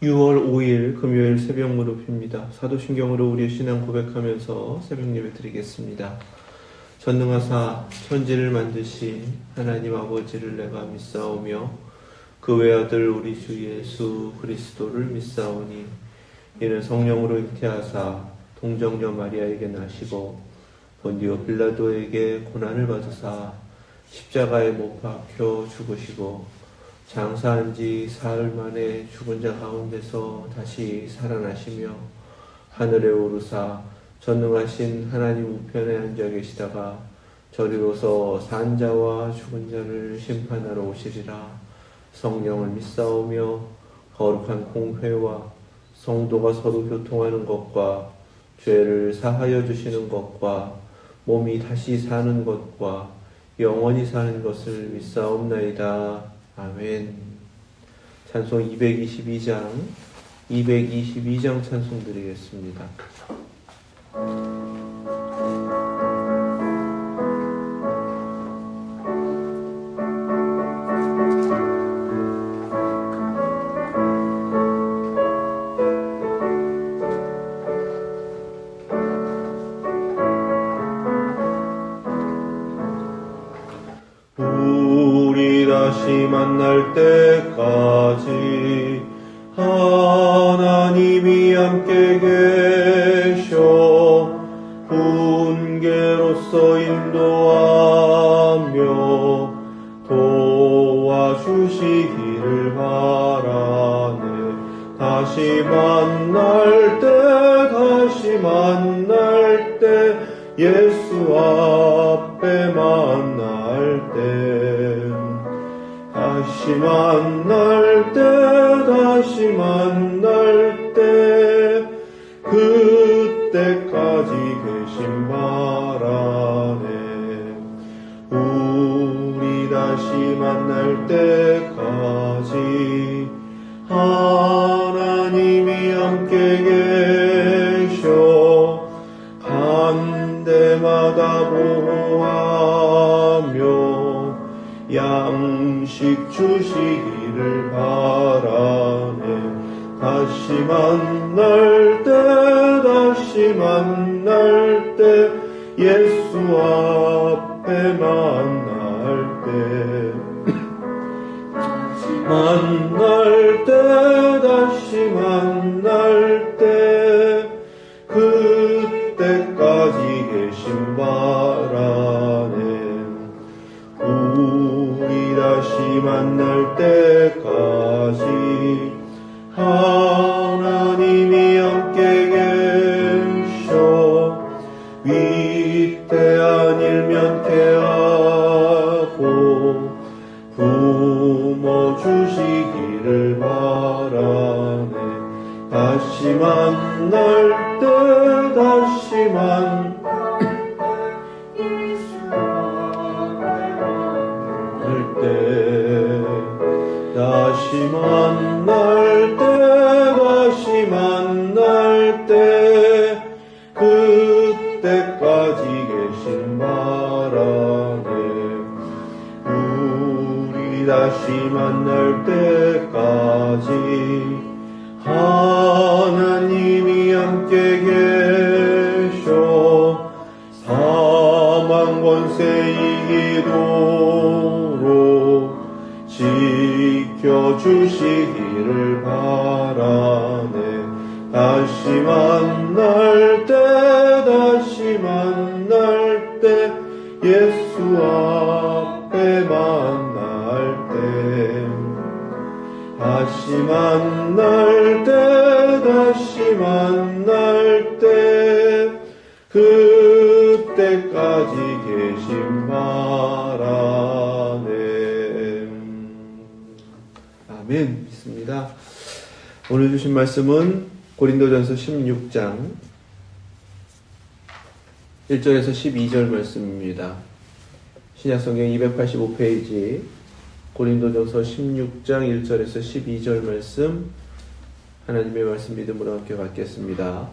6월 5일 금요일 새벽 무릎입니다. 사도신경으로 우리의 신앙 고백하면서 새벽 예배 드리겠습니다. 전능하사 천지를 만드신 하나님 아버지를 내가 믿사오며 그 외아들 우리 주 예수 그리스도를 믿사오니 이는 성령으로 잉태하사 동정녀 마리아에게 나시고 본디오 빌라도에게 고난을 받으사 십자가에 못 박혀 죽으시고 장사한 지 사흘 만에 죽은 자 가운데서 다시 살아나시며 하늘에 오르사 전능하신 하나님 우편에 앉아 계시다가 저리로서 산 자와 죽은 자를 심판하러 오시리라. 성령을 믿사오며 거룩한 공회와 성도가 서로 교통하는 것과 죄를 사하여 주시는 것과 몸이 다시 사는 것과 영원히 사는 것을 믿사옵나이다. 아멘. 찬송 222장 찬송 드리겠습니다. 다시 만날 때까지 하나님이 함께 계셔 훈계로서 인도하며 도와주시기를 바라네. 다시 만날 때 예수 앞에 만날 때 다시 만날 때 그때까지 계신 바라네. 우리 다시 만날 때까지 하나님이 함께 계셔 간 데마다 보호하며 양식 주시기를 바라네. 다시 만날 때 예수 앞에 만날 때 다시 만날 때 그때까지 계신 바라네. 우리 다시 만날 때까지 하나님이 함께 계셔 위태한 일 면케하고 부모 주시기를 바라네. 다시 만날 때 그때까지 계신 바라네. 우리 다시 만날 때까지 하나님이 함께 계셔 사망 권세 이기도록 지켜주시기를 바라네. 다시 만날 때 예수 앞에 만날 때 다시 만날 때 그때까지 계신 바라네. 아멘. 믿습니다. 오늘 주신 말씀은 고린도전서 16장 1절에서 12절 말씀입니다. 신약성경 285페이지 고린도전서 16장 1절에서 12절 말씀, 하나님의 말씀 믿음으로 함께 받겠습니다.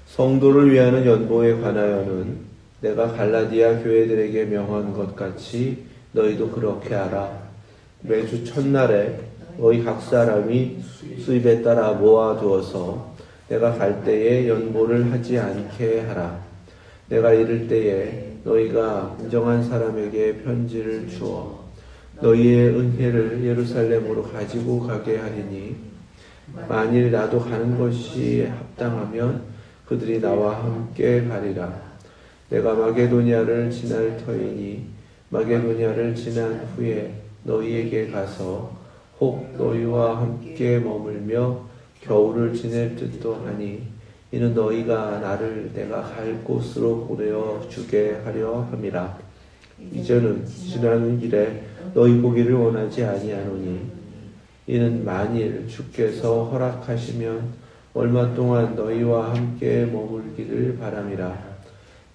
성도를 위하는 연봉에 관하여는 내가 갈라디아 교회들에게 명한 것 같이 너희도 그렇게 하라. 매주 첫날에 너희 각 사람이 수입에 따라 모아두어서 내가 갈 때에 연보를 하지 않게 하라. 내가 이를 때에 너희가 인정한 사람에게 편지를 주어 너희의 은혜를 예루살렘으로 가지고 가게 하리니 만일 나도 가는 것이 합당하면 그들이 나와 함께 가리라. 내가 마게도냐를 지날 터이니 마게도냐를 지난 후에 너희에게 가서 혹 너희와 함께 머물며 겨울을 지낼 듯도 하니 이는 너희가 나를 내가 갈 곳으로 보내어 주게 하려 함이라. 이제는 지나는 길에 너희 보기를 원하지 아니하노니 이는 만일 주께서 허락하시면 얼마 동안 너희와 함께 머물기를 바람이라.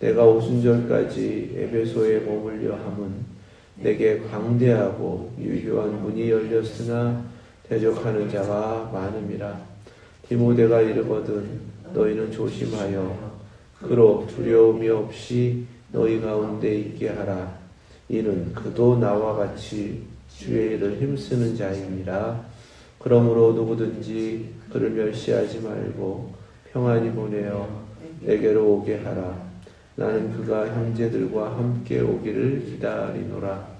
내가 오순절까지 에베소에 머물려 함은 내게 광대하고 유효한 문이 열렸으나 대적하는 자가 많음이라. 디모데가 이르거든 너희는 조심하여 그로 두려움이 없이 너희 가운데 있게 하라. 이는 그도 나와 같이 주의 일을 힘쓰는 자임이라. 그러므로 누구든지 그를 멸시하지 말고 평안히 보내어 내게로 오게 하라. 나는 그가 형제들과 함께 오기를 기다리노라.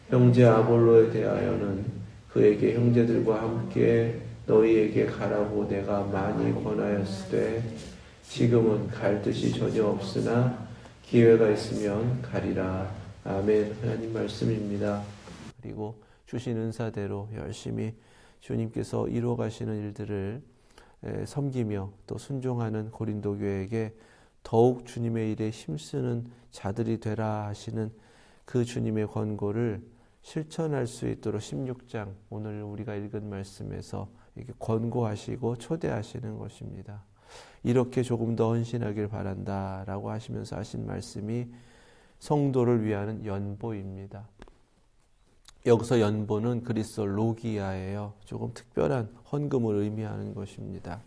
형제 아볼로에 대하여는 그에게 형제들과 함께 너희에게 가라고 내가 많이 권하였으되 지금은 갈 뜻이 전혀 없으나 기회가 있으면 가리라. 아멘. 하나님 말씀입니다. 그리고 주신 은사대로 열심히 주님께서 이루어 가시는 일들을 섬기며 또 순종하는 고린도 교회에게 더욱 주님의 일에 힘쓰는 자들이 되라 하시는 그 주님의 권고를 실천할 수 있도록 16장 오늘 우리가 읽은 말씀에서 이렇게 권고하시고 초대하시는 것입니다. 이렇게 조금 더 헌신하길 바란다라고 하시면서 하신 말씀이 성도를 위하는 연보입니다. 여기서 연보는 그리스어 로기아예요. 조금 특별한 헌금을 의미하는 것입니다.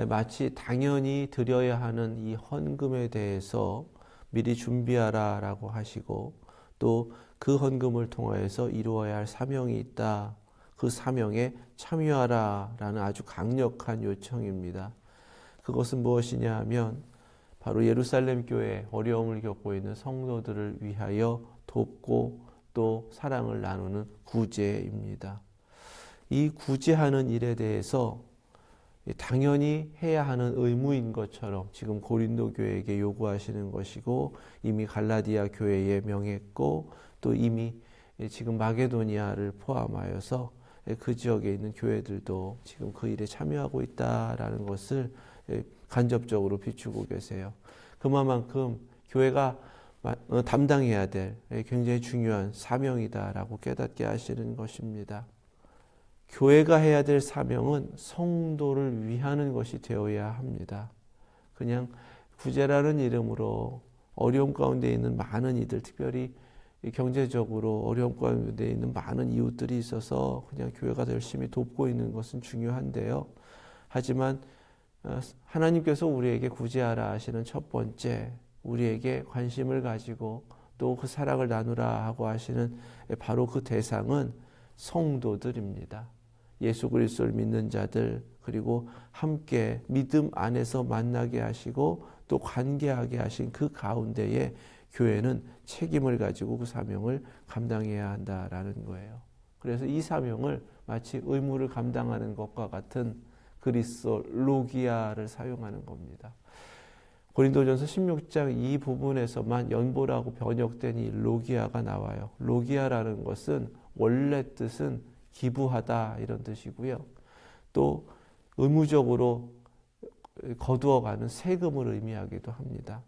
마치 당연히 드려야 하는 이 헌금에 대해서 미리 준비하라라고 하시고 또 그 헌금을 통하여서 이루어야 할 사명이 있다. 그 사명에 참여하라라는 아주 강력한 요청입니다. 그것은 무엇이냐 하면 바로 예루살렘 교회 어려움을 겪고 있는 성도들을 위하여 돕고 또 사랑을 나누는 구제입니다. 이 구제하는 일에 대해서 당연히 해야 하는 의무인 것처럼 지금 고린도 교회에게 요구하시는 것이고 이미 갈라디아 교회에 명했고 또 이미 지금 마게도니아를 포함하여서 그 지역에 있는 교회들도 지금 그 일에 참여하고 있다라는 것을 간접적으로 비추고 계세요. 그만큼 교회가 담당해야 될 굉장히 중요한 사명이다라고 깨닫게 하시는 것입니다. 교회가 해야 될 사명은 성도를 위하는 것이 되어야 합니다. 그냥 구제라는 이름으로 어려움 가운데 있는 많은 이들, 특별히 경제적으로 어려움 가운데 있는 많은 이웃들이 있어서 그냥 교회가 열심히 돕고 있는 것은 중요한데요. 하지만 하나님께서 우리에게 구제하라 하시는 첫 번째, 우리에게 관심을 가지고 또 그 사랑을 나누라 하고 하시는 바로 그 대상은 성도들입니다. 예수 그리스도를 믿는 자들, 그리고 함께 믿음 안에서 만나게 하시고 또 관계하게 하신 그 가운데에 교회는 책임을 가지고 그 사명을 감당해야 한다라는 거예요. 그래서 이 사명을 마치 의무를 감당하는 것과 같은 그리스도 로기아를 사용하는 겁니다. 고린도전서 16장 이 부분에서만 연보라고 번역된 이 로기아가 나와요. 로기아라는 것은 원래 뜻은 기부하다 이런 뜻이고요. 또 의무적으로 거두어가는 세금을 의미하기도 합니다.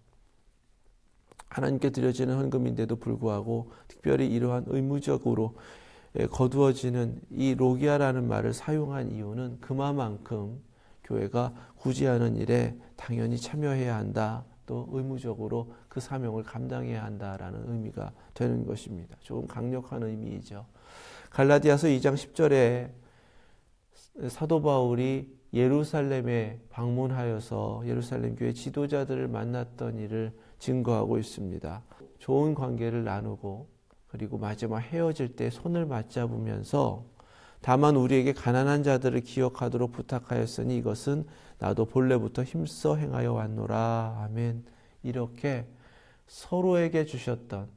하나님께 드려지는 헌금인데도 불구하고 특별히 이러한 의무적으로 거두어지는 이 로기아라는 말을 사용한 이유는 그만큼 교회가 구제하는 일에 당연히 참여해야 한다. 또 의무적으로 그 사명을 감당해야 한다라는 의미가 되는 것입니다. 조금 강력한 의미이죠. 갈라디아서 2장 10절에 사도 바울이 예루살렘에 방문하여서 예루살렘 교회 지도자들을 만났던 일을 증거하고 있습니다. 좋은 관계를 나누고 그리고 마지막 헤어질 때 손을 맞잡으면서 다만 우리에게 가난한 자들을 기억하도록 부탁하였으니 이것은 나도 본래부터 힘써 행하여 왔노라. 아멘. 이렇게 서로에게 주셨던,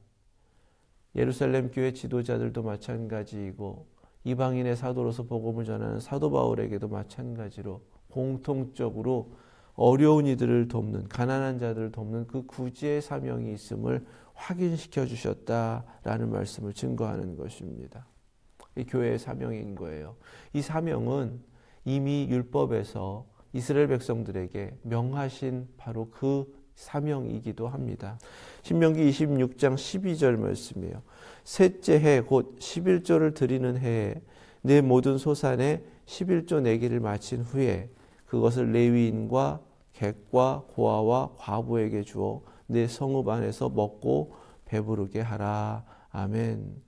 예루살렘 교회 지도자들도 마찬가지이고 이방인의 사도로서 복음을 전하는 사도 바울에게도 마찬가지로 공통적으로 어려운 이들을 돕는, 가난한 자들을 돕는 그 구제의 사명이 있음을 확인시켜 주셨다라는 말씀을 증거하는 것입니다. 이 교회의 사명인 거예요. 이 사명은 이미 율법에서 이스라엘 백성들에게 명하신 바로 그 사명이기도 합니다. 신명기 26장 12절 말씀이에요. 셋째 해 곧 11조를 드리는 해에 내 모든 소산에 11조 내기를 마친 후에 그것을 레위인과 객과 고아와 과부에게 주어 내 성읍 안에서 먹고 배부르게 하라. 아멘.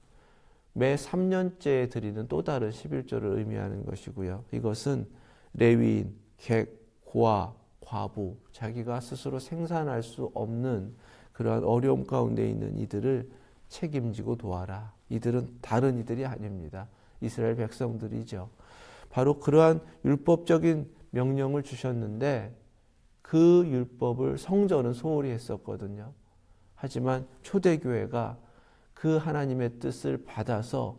매 3년째에 드리는 또 다른 11조를 의미하는 것이고요. 이것은 레위인, 객, 고아, 과부, 자기가 스스로 생산할 수 없는 그러한 어려움 가운데 있는 이들을 책임지고 도와라. 이들은 다른 이들이 아닙니다. 이스라엘 백성들이죠. 바로 그러한 율법적인 명령을 주셨는데 그 율법을 성전은 소홀히 했었거든요. 하지만 초대교회가 그 하나님의 뜻을 받아서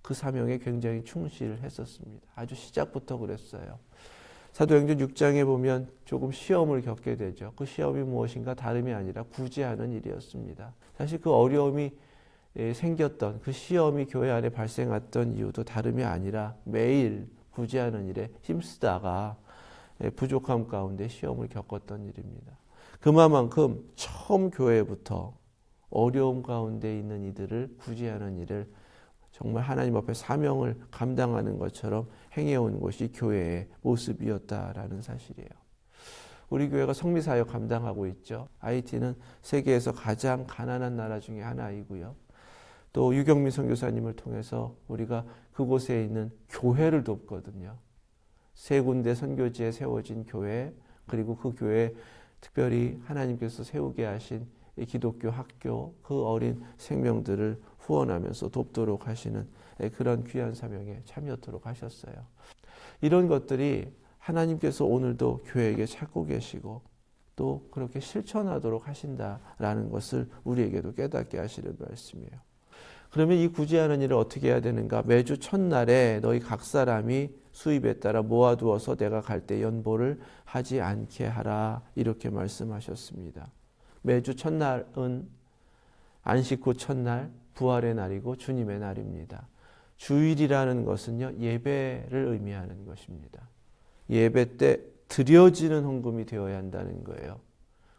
그 사명에 굉장히 충실했었습니다. 아주 시작부터 그랬어요. 사도행전 6장에 보면 조금 시험을 겪게 되죠. 그 시험이 무엇인가 다름이 아니라 구제하는 일이었습니다. 사실 그 어려움이 생겼던 그 시험이 교회 안에 발생했던 이유도 다름이 아니라 매일 구제하는 일에 힘쓰다가 부족함 가운데 시험을 겪었던 일입니다. 그만큼 처음 교회부터 어려움 가운데 있는 이들을 구제하는 일을 정말 하나님 앞에 사명을 감당하는 것처럼 행해온 것이 교회의 모습이었다라는 사실이에요. 우리 교회가 성미사역 감당하고 있죠. IT는 세계에서 가장 가난한 나라 중에 하나이고요. 또 유경민 선교사님을 통해서 우리가 그곳에 있는 교회를 돕거든요. 3군데 선교지에 세워진 교회, 그리고 그 교회에 특별히 하나님께서 세우게 하신 기독교 학교, 그 어린 생명들을 후원하면서 돕도록 하시는 그런 귀한 사명에 참여토록 하셨어요. 이런 것들이 하나님께서 오늘도 교회에게 찾고 계시고 또 그렇게 실천하도록 하신다라는 것을 우리에게도 깨닫게 하시는 말씀이에요. 그러면 이 구제하는 일을 어떻게 해야 되는가? 매주 첫날에 너희 각 사람이 수입에 따라 모아두어서 내가 갈 때 연보를 하지 않게 하라. 이렇게 말씀하셨습니다. 매주 첫날은 안식 후 첫날, 부활의 날이고 주님의 날입니다. 주일이라는 것은요, 예배를 의미하는 것입니다. 예배 때 드려지는 헌금이 되어야 한다는 거예요.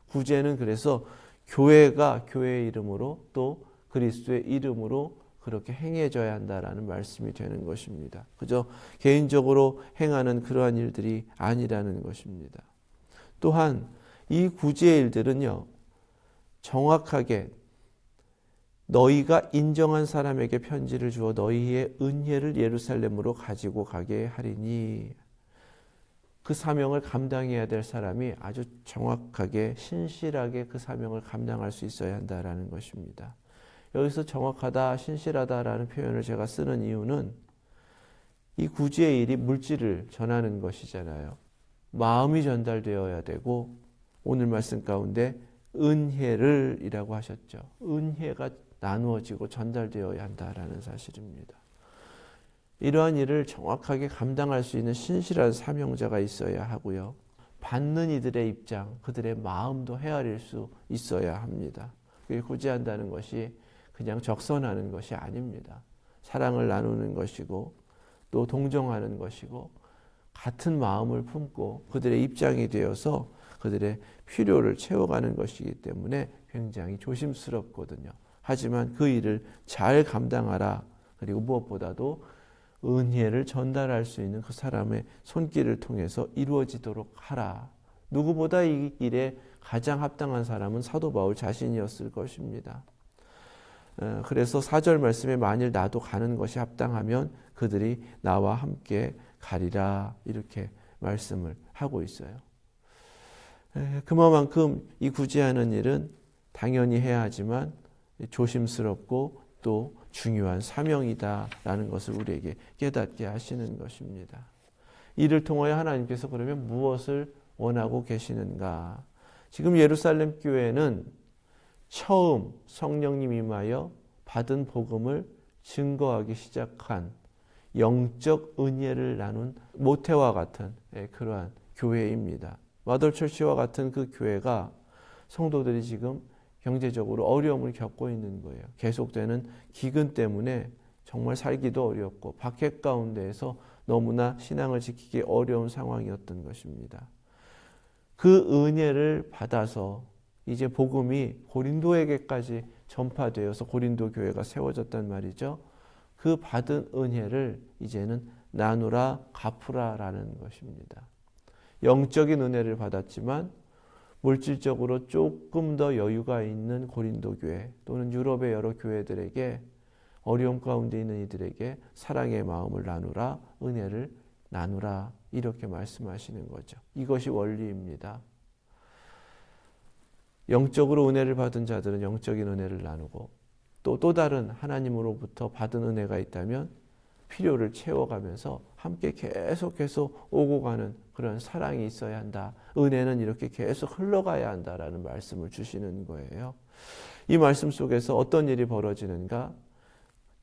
구제는 그래서 교회가 교회의 이름으로 또 그리스도의 이름으로 그렇게 행해져야 한다라는 말씀이 되는 것입니다. 그저 개인적으로 행하는 그러한 일들이 아니라는 것입니다. 또한 이 구제의 일들은요, 정확하게 너희가 인정한 사람에게 편지를 주어 너희의 은혜를 예루살렘으로 가지고 가게 하리니, 그 사명을 감당해야 될 사람이 아주 정확하게 신실하게 그 사명을 감당할 수 있어야 한다라는 것입니다. 여기서 정확하다, 신실하다라는 표현을 제가 쓰는 이유는 이 구제의 일이 물질을 전하는 것이잖아요. 마음이 전달되어야 되고 오늘 말씀 가운데 은혜를 이라고 하셨죠. 은혜가 나누어지고 전달되어야 한다라는 사실입니다. 이러한 일을 정확하게 감당할 수 있는 신실한 사명자가 있어야 하고요. 받는 이들의 입장, 그들의 마음도 헤아릴 수 있어야 합니다. 구제한다는 것이 그냥 적선하는 것이 아닙니다. 사랑을 나누는 것이고 또 동정하는 것이고 같은 마음을 품고 그들의 입장이 되어서 그들의 필요를 채워가는 것이기 때문에 굉장히 조심스럽거든요. 하지만 그 일을 잘 감당하라. 그리고 무엇보다도 은혜를 전달할 수 있는 그 사람의 손길을 통해서 이루어지도록 하라. 누구보다 이 일에 가장 합당한 사람은 사도 바울 자신이었을 것입니다. 그래서 4절 말씀에 만일 나도 가는 것이 합당하면 그들이 나와 함께 가리라. 이렇게 말씀을 하고 있어요. 그만큼 이 구제하는 일은 당연히 해야 하지만 조심스럽고 또 중요한 사명이다라는 것을 우리에게 깨닫게 하시는 것입니다. 이를 통하여 하나님께서 그러면 무엇을 원하고 계시는가? 지금 예루살렘 교회는 처음 성령님 임하여 받은 복음을 증거하기 시작한 영적 은혜를 나눈 모태와 같은 그러한 교회입니다. 마더처치와 같은 그 교회가 성도들이 지금 경제적으로 어려움을 겪고 있는 거예요. 계속되는 기근 때문에 정말 살기도 어렵고 박해 가운데에서 너무나 신앙을 지키기 어려운 상황이었던 것입니다. 그 은혜를 받아서 이제 복음이 고린도에게까지 전파되어서 고린도 교회가 세워졌단 말이죠. 그 받은 은혜를 이제는 나누라 갚으라라는 것입니다. 영적인 은혜를 받았지만 물질적으로 조금 더 여유가 있는 고린도 교회 또는 유럽의 여러 교회들에게 어려움 가운데 있는 이들에게 사랑의 마음을 나누라, 은혜를 나누라 이렇게 말씀하시는 거죠. 이것이 원리입니다. 영적으로 은혜를 받은 자들은 영적인 은혜를 나누고 또 다른 하나님으로부터 받은 은혜가 있다면 필요를 채워가면서 함께 계속해서 오고 가는 그런 사랑이 있어야 한다. 은혜는 이렇게 계속 흘러가야 한다라는 말씀을 주시는 거예요. 이 말씀 속에서 어떤 일이 벌어지는가?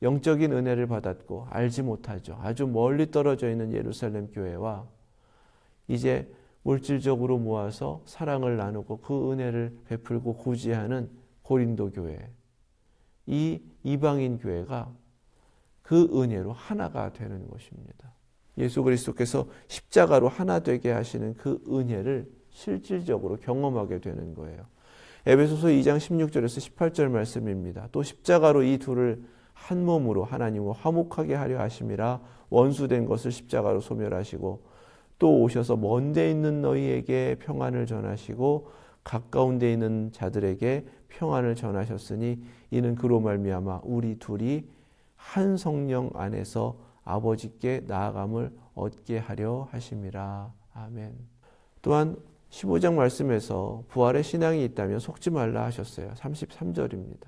영적인 은혜를 받았고 알지 못하죠. 아주 멀리 떨어져 있는 예루살렘 교회와 이제 물질적으로 모아서 사랑을 나누고 그 은혜를 베풀고 구제하는 고린도 교회. 이 이방인 교회가 그 은혜로 하나가 되는 것입니다. 예수 그리스도께서 십자가로 하나 되게 하시는 그 은혜를 실질적으로 경험하게 되는 거예요. 에베소서 2장 16절에서 18절 말씀입니다. 또 십자가로 이 둘을 한 몸으로 하나님과 화목하게 하려 하심이라 원수된 것을 십자가로 소멸하시고 또 오셔서 먼 데 있는 너희에게 평안을 전하시고 가까운 데 있는 자들에게 평안을 전하셨으니 이는 그로 말미암아 우리 둘이 한 성령 안에서 아버지께 나아감을 얻게 하려 하심이라. 아멘. 또한 15장 말씀에서 부활의 신앙이 있다면 속지 말라 하셨어요. 33절입니다.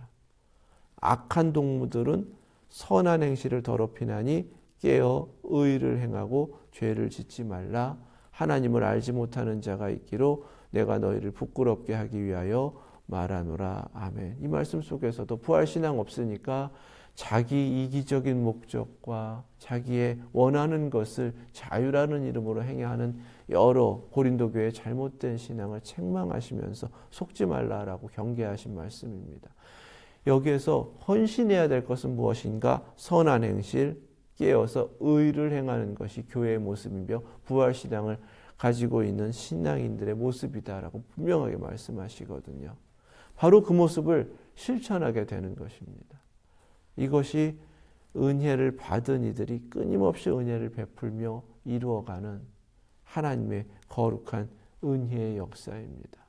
악한 동무들은 선한 행실을 더럽히나니 깨어 의를 행하고 죄를 짓지 말라. 하나님을 알지 못하는 자가 있기로 내가 너희를 부끄럽게 하기 위하여 말하노라. 아멘. 이 말씀 속에서도 부활신앙 없으니까 자기 이기적인 목적과 자기의 원하는 것을 자유라는 이름으로 행하는 여러 고린도 교회의 잘못된 신앙을 책망하시면서 속지 말라라고 경계하신 말씀입니다. 여기에서 헌신해야 될 것은 무엇인가? 선한 행실, 깨어서 의를 행하는 것이 교회의 모습이며 부활신앙을 가지고 있는 신앙인들의 모습이다라고 분명하게 말씀하시거든요. 바로 그 모습을 실천하게 되는 것입니다. 이것이 은혜를 받은 이들이 끊임없이 은혜를 베풀며 이루어가는 하나님의 거룩한 은혜의 역사입니다.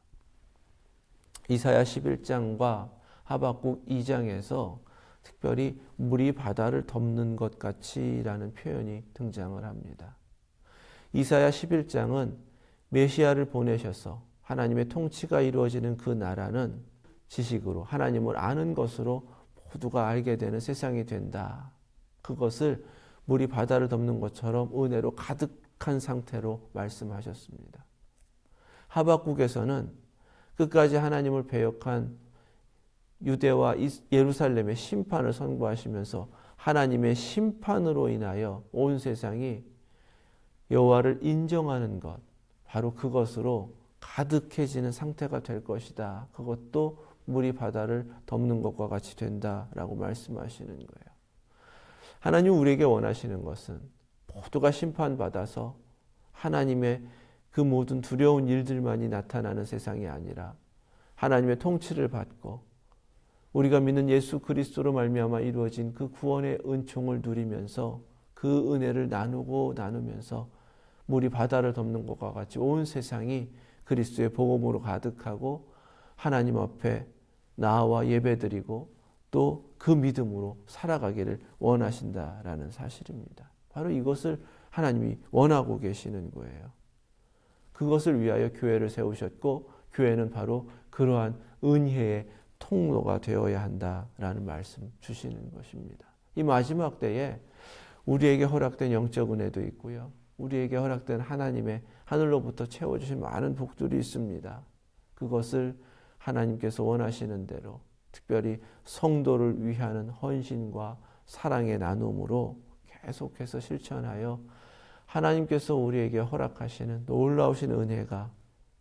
이사야 11장과 하박국 2장에서 특별히 물이 바다를 덮는 것 같이라는 표현이 등장을 합니다. 이사야 11장은 메시아를 보내셔서 하나님의 통치가 이루어지는 그 나라는 지식으로 하나님을 아는 것으로 모두가 알게 되는 세상이 된다. 그것을 물이 바다를 덮는 것처럼 은혜로 가득한 상태로 말씀하셨습니다. 하박국에서는 끝까지 하나님을 배역한 유대와 예루살렘의 심판을 선고하시면서 하나님의 심판으로 인하여 온 세상이 여호와를 인정하는 것, 바로 그것으로 가득해지는 상태가 될 것이다. 그것도 물이 바다를 덮는 것과 같이 된다라고 말씀하시는 거예요. 하나님 우리에게 원하시는 것은 모두가 심판받아서 하나님의 그 모든 두려운 일들만이 나타나는 세상이 아니라 하나님의 통치를 받고 우리가 믿는 예수 그리스도로 말미암아 이루어진 그 구원의 은총을 누리면서 그 은혜를 나누면서 물이 바다를 덮는 것과 같이 온 세상이 그리스도의 복음으로 가득하고 하나님 앞에 나와 예배드리고 또 그 믿음으로 살아가기를 원하신다라는 사실입니다. 바로 이것을 하나님이 원하고 계시는 거예요. 그것을 위하여 교회를 세우셨고 교회는 바로 그러한 은혜의 통로가 되어야 한다라는 말씀 주시는 것입니다. 이 마지막 때에 우리에게 허락된 영적 은혜도 있고요. 우리에게 허락된 하나님의 하늘로부터 채워주신 많은 복들이 있습니다. 그것을 하나님께서 원하시는 대로 특별히 성도를 위하는 헌신과 사랑의 나눔으로 계속해서 실천하여 하나님께서 우리에게 허락하시는 놀라우신 은혜가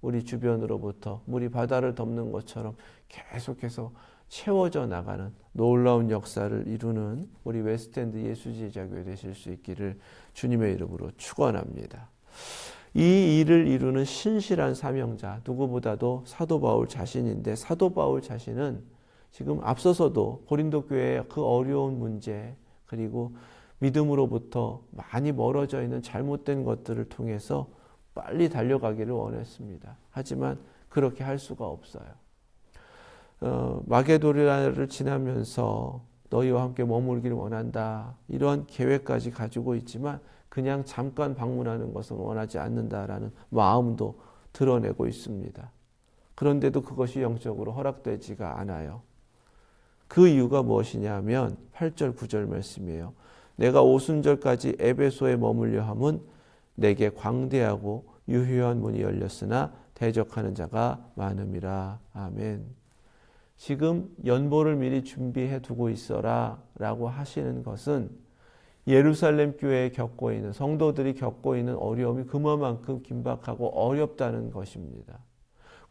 우리 주변으로부터 물이 바다를 덮는 것처럼 계속해서 채워져 나가는 놀라운 역사를 이루는 우리 웨스트엔드 예수제자교회 되실 수 있기를 주님의 이름으로 축원합니다. 이 일을 이루는 신실한 사명자 누구보다도 사도 바울 자신인데, 사도 바울 자신은 지금 앞서서도 고린도 교회의 그 어려운 문제, 그리고 믿음으로부터 많이 멀어져 있는 잘못된 것들을 통해서 빨리 달려가기를 원했습니다. 하지만 그렇게 할 수가 없어요. 마게도냐를 지나면서 너희와 함께 머물기를 원한다, 이런 계획까지 가지고 있지만 그냥 잠깐 방문하는 것은 원하지 않는다라는 마음도 드러내고 있습니다. 그런데도 그것이 영적으로 허락되지가 않아요. 그 이유가 무엇이냐면 8절 9절 말씀이에요. 내가 오순절까지 에베소에 머물려 함은 내게 광대하고 유효한 문이 열렸으나 대적하는 자가 많음이라. 아멘. 지금 연보를 미리 준비해 두고 있어라 라고 하시는 것은 예루살렘 교회에 겪고 있는, 성도들이 겪고 있는 어려움이 그만큼 긴박하고 어렵다는 것입니다.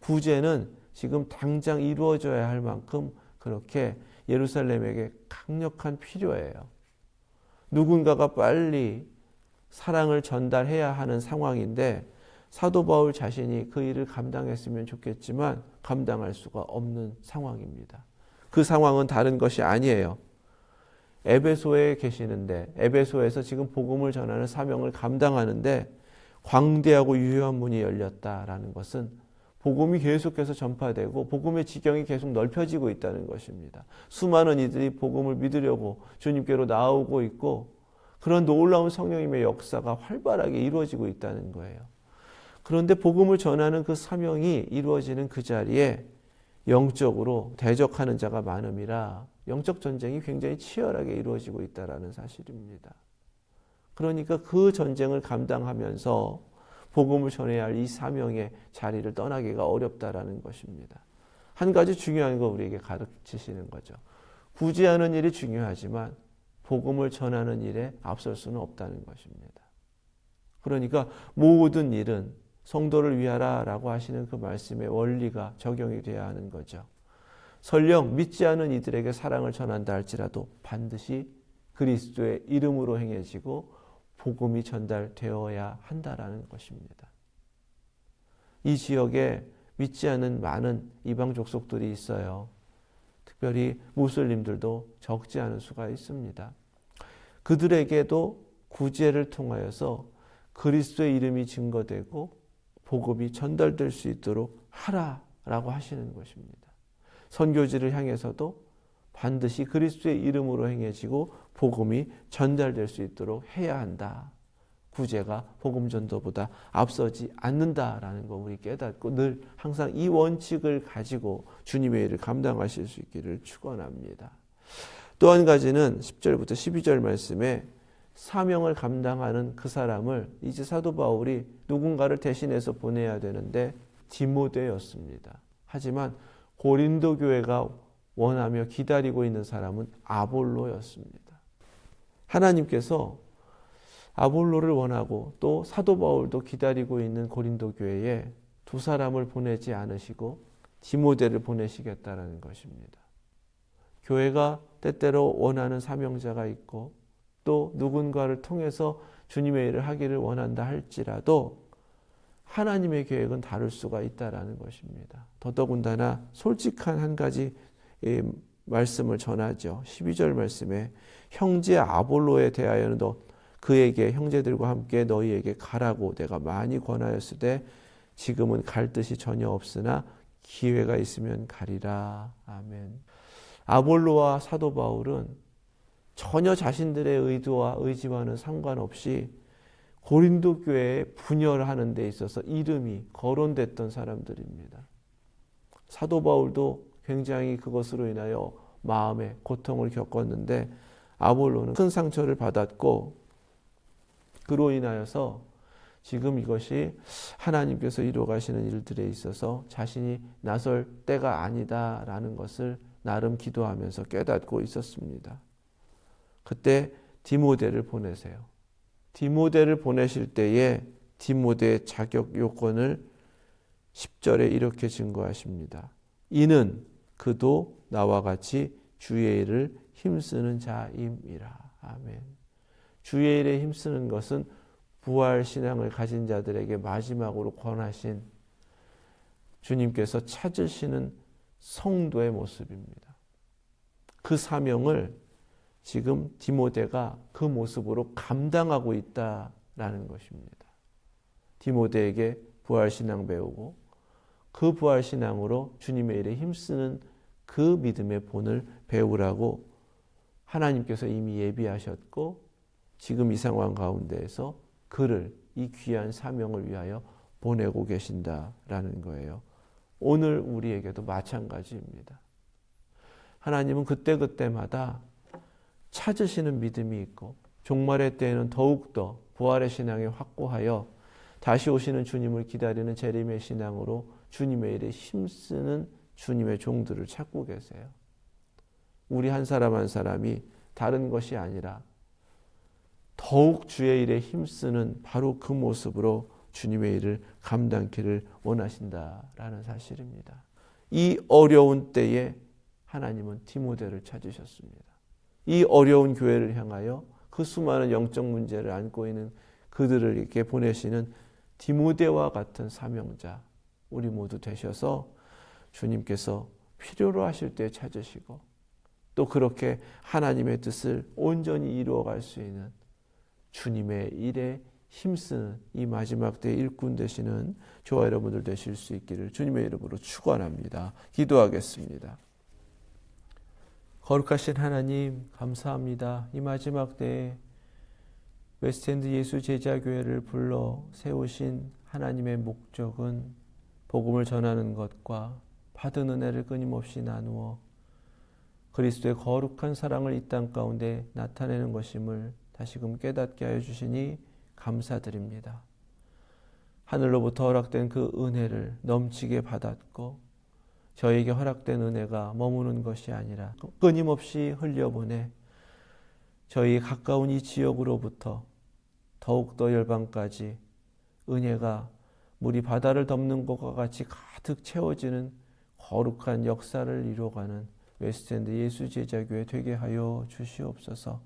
구제는 지금 당장 이루어져야 할 만큼 그렇게 예루살렘에게 강력한 필요예요. 누군가가 빨리 사랑을 전달해야 하는 상황인데 사도 바울 자신이 그 일을 감당했으면 좋겠지만 감당할 수가 없는 상황입니다. 그 상황은 다른 것이 아니에요. 에베소에 계시는데, 에베소에서 지금 복음을 전하는 사명을 감당하는데 광대하고 유효한 문이 열렸다라는 것은 복음이 계속해서 전파되고 복음의 지경이 계속 넓혀지고 있다는 것입니다. 수많은 이들이 복음을 믿으려고 주님께로 나오고 있고 그런 놀라운 성령님의 역사가 활발하게 이루어지고 있다는 거예요. 그런데 복음을 전하는 그 사명이 이루어지는 그 자리에 영적으로 대적하는 자가 많음이라, 영적 전쟁이 굉장히 치열하게 이루어지고 있다는 사실입니다. 그러니까 그 전쟁을 감당하면서 복음을 전해야 할 이 사명의 자리를 떠나기가 어렵다라는 것입니다. 한 가지 중요한 거 우리에게 가르치시는 거죠. 구제하는 일이 중요하지만 복음을 전하는 일에 앞설 수는 없다는 것입니다. 그러니까 모든 일은 성도를 위하라라고 하시는 그 말씀의 원리가 적용이 돼야 하는 거죠. 설령 믿지 않은 이들에게 사랑을 전한다 할지라도 반드시 그리스도의 이름으로 행해지고 복음이 전달되어야 한다라는 것입니다. 이 지역에 믿지 않은 많은 이방 족속들이 있어요. 특별히 무슬림들도 적지 않은 수가 있습니다. 그들에게도 구제를 통하여서 그리스도의 이름이 증거되고 복음이 전달될 수 있도록 하라라고 하시는 것입니다. 선교지를 향해서도 반드시 그리스도의 이름으로 행해지고 복음이 전달될 수 있도록 해야 한다. 구제가 복음 전도보다 앞서지 않는다라는 거 우리 깨닫고 늘 항상 이 원칙을 가지고 주님의 일을 감당하실 수 있기를 축원합니다. 또 한 가지는 10절부터 12절 말씀에 사명을 감당하는 그 사람을 이제 사도 바울이 누군가를 대신해서 보내야 되는데 디모데였습니다. 하지만 고린도 교회가 원하며 기다리고 있는 사람은 아볼로였습니다. 하나님께서 아볼로를 원하고 또 사도 바울도 기다리고 있는 고린도 교회에 두 사람을 보내지 않으시고 디모데를 보내시겠다라는 것입니다. 교회가 때때로 원하는 사명자가 있고 또 누군가를 통해서 주님의 일을 하기를 원한다 할지라도 하나님의 계획은 다를 수가 있다라는 것입니다. 더더군다나 솔직한 한 가지 말씀을 전하죠. 12절 말씀에 형제 아볼로에 대하여는 너 그에게 형제들과 함께 너희에게 가라고 내가 많이 권하였을 때 지금은 갈 뜻이 전혀 없으나 기회가 있으면 가리라. 아멘. 아볼로와 사도 바울은 전혀 자신들의 의도와 의지와는 상관없이 고린도 교회에 분열하는 데 있어서 이름이 거론됐던 사람들입니다. 사도 바울도 굉장히 그것으로 인하여 마음의 고통을 겪었는데 아볼로는 큰 상처를 받았고 그로 인하여서 지금 이것이 하나님께서 이루어 가시는 일들에 있어서 자신이 나설 때가 아니다라는 것을 나름 기도하면서 깨닫고 있었습니다. 그때 디모데를 보내세요. 디모데를 보내실 때에 디모데의 자격 요건을 10절에 이렇게 증거하십니다. 이는 그도 나와 같이 주의 일을 힘쓰는 자임이라. 아멘. 주의 일에 힘쓰는 것은 부활 신앙을 가진 자들에게 마지막으로 권하신 주님께서 찾으시는 성도의 모습입니다. 그 사명을 지금 디모데가 그 모습으로 감당하고 있다라는 것입니다. 디모데에게 부활 신앙 배우고 그 부활 신앙으로 주님의 일에 힘쓰는 그 믿음의 본을 배우라고 하나님께서 이미 예비하셨고 지금 이 상황 가운데에서 그를 이 귀한 사명을 위하여 보내고 계신다라는 거예요. 오늘 우리에게도 마찬가지입니다. 하나님은 그때그때마다 찾으시는 믿음이 있고 종말의 때에는 더욱더 부활의 신앙이 확고하여 다시 오시는 주님을 기다리는 재림의 신앙으로 주님의 일에 힘쓰는 주님의 종들을 찾고 계세요. 우리 한 사람 한 사람이 다른 것이 아니라 더욱 주의 일에 힘쓰는 바로 그 모습으로 주님의 일을 감당키를 원하신다라는 사실입니다. 이 어려운 때에 하나님은 디모데를 찾으셨습니다. 이 어려운 교회를 향하여 그 수많은 영적 문제를 안고 있는 그들을 이렇게 보내시는 디모데와 같은 사명자 우리 모두 되셔서 주님께서 필요로 하실 때 찾으시고 또 그렇게 하나님의 뜻을 온전히 이루어갈 수 있는 주님의 일에 힘쓰는 이 마지막 때의 일꾼 되시는 저와 여러분들 되실 수 있기를 주님의 이름으로 축원합니다. 기도하겠습니다. 거룩하신 하나님 감사합니다. 이 마지막 때에 웨스트엔드 예수 제자교회를 불러 세우신 하나님의 목적은 복음을 전하는 것과 받은 은혜를 끊임없이 나누어 그리스도의 거룩한 사랑을 이 땅 가운데 나타내는 것임을 다시금 깨닫게 하여 주시니 감사드립니다. 하늘로부터 허락된 그 은혜를 넘치게 받았고 저에게 허락된 은혜가 머무는 것이 아니라 끊임없이 흘려보내 저희 가까운 이 지역으로부터 더욱더 열방까지 은혜가 물이 바다를 덮는 것과 같이 가득 채워지는 거룩한 역사를 이루어가는 웨스트엔드 예수제자교회 되게 하여 주시옵소서.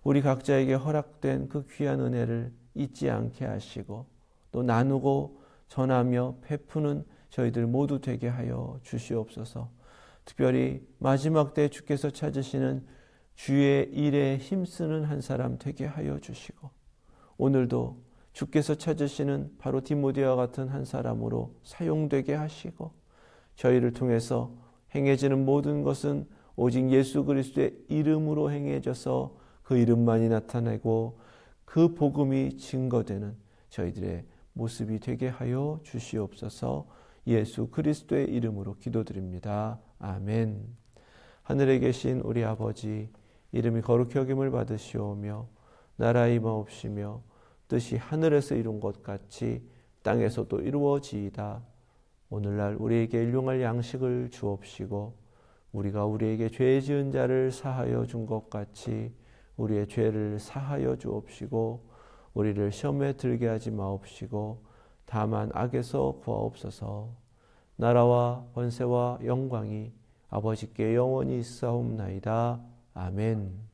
우리 각자에게 허락된 그 귀한 은혜를 잊지 않게 하시고 또 나누고 전하며 베푸는 저희들 모두 되게 하여 주시옵소서. 특별히 마지막 때 주께서 찾으시는 주의 일에 힘쓰는 한 사람 되게 하여 주시고 오늘도 주께서 찾으시는 바로 디모데와 같은 한 사람으로 사용되게 하시고 저희를 통해서 행해지는 모든 것은 오직 예수 그리스도의 이름으로 행해져서 그 이름만이 나타내고 그 복음이 증거되는 저희들의 모습이 되게 하여 주시옵소서. 예수 그리스도의 이름으로 기도드립니다. 아멘. 하늘에 계신 우리 아버지 이름이 거룩히 여김을 받으시오며 나라의 임하옵시며 뜻이 하늘에서 이룬 것 같이 땅에서도 이루어지이다. 오늘날 우리에게 일용할 양식을 주옵시고 우리가 우리에게 죄 지은 자를 사하여 준 것 같이 우리의 죄를 사하여 주옵시고 우리를 시험에 들게 하지 마옵시고 다만 악에서 구하옵소서. 나라와 권세와 영광이 아버지께 영원히 있사옵나이다. 아멘.